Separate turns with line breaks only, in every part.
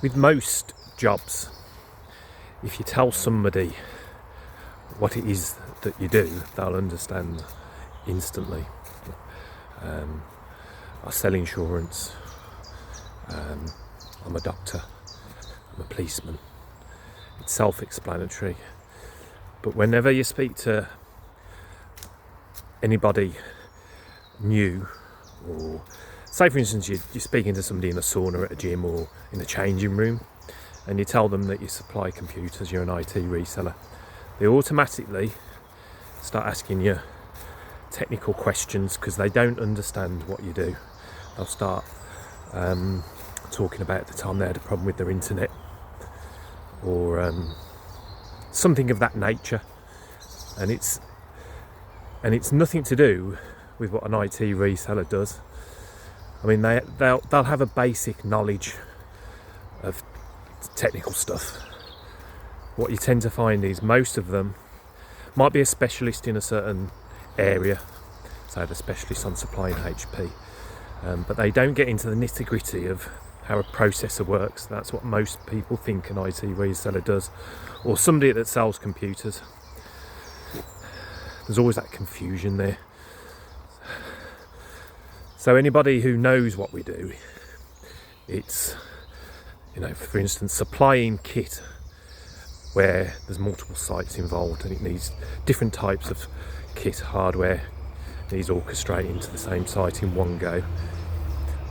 With most jobs, if you tell somebody what it is that you do, they'll understand instantly. I sell insurance, I'm a doctor, I'm a policeman. It's self-explanatory. But whenever you speak to anybody new, or say for instance you're speaking to somebody in a sauna at a gym or in a changing room, and you tell them that you supply computers, you're an IT reseller, they automatically start asking you technical questions because they don't understand what you do. They'll start talking about the time they had a problem with their internet, or something of that nature, and it's nothing to do with what an IT reseller does. I mean, they'll have a basic knowledge of technical stuff. What you tend to find is most of them might be a specialist in a certain area, say they're specialists on supplying HP, but they don't get into the nitty-gritty of how a processor works. That's what most people think an IT reseller does, or somebody that sells computers. There's always that confusion there. So anybody who knows what we do, it's, for instance, supplying kit where there's multiple sites involved and it needs different types of kit, hardware needs orchestrating to the same site in one go.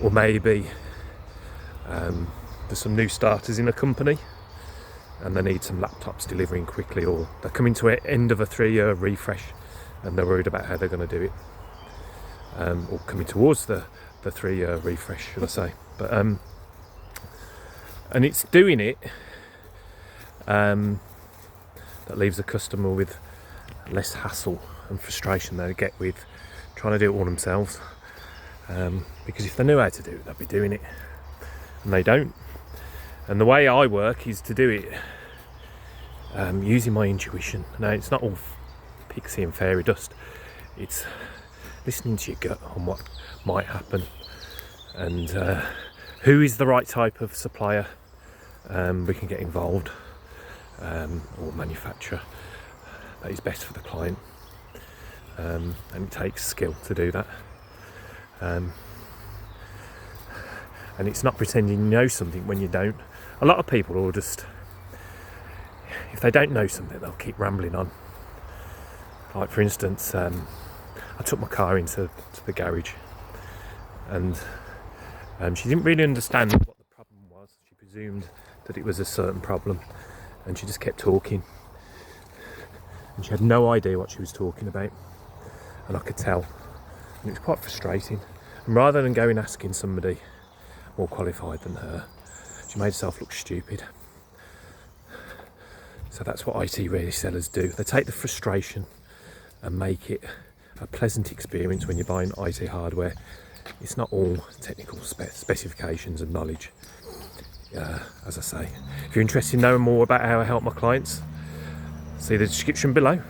Or maybe there's some new starters in a company and they need some laptops delivering quickly, or they're coming to an end of a 3-year refresh and they're worried about how they're going to do it, or coming towards the 3-year refresh, should I say. But and it's doing it that leaves the customer with less hassle and frustration they get with trying to do it all themselves, because if they knew how to do it, they'd be doing it, and they don't. And the way I work is to do it using my intuition. Now, it's not all pixie and fairy dust, it's listening to your gut on what might happen, and who is the right type of supplier we can get involved, or manufacturer that is best for the client, and it takes skill to do that, and it's not pretending you know something when you don't. A lot of people will just, if they don't know something, they'll keep rambling on. Like for instance, I took my car into the garage, and she didn't really understand what the problem was. She presumed that it was a certain problem, and she just kept talking, and she had no idea what she was talking about, and I could tell, and it was quite frustrating. And rather than going asking somebody more qualified than her, she made herself look stupid. So that's what IT resellers do. They take the frustration and make it a pleasant experience when you're buying IT hardware. It's not all technical specifications and knowledge. As I say, if you're interested in knowing more about how I help my clients, see the description below.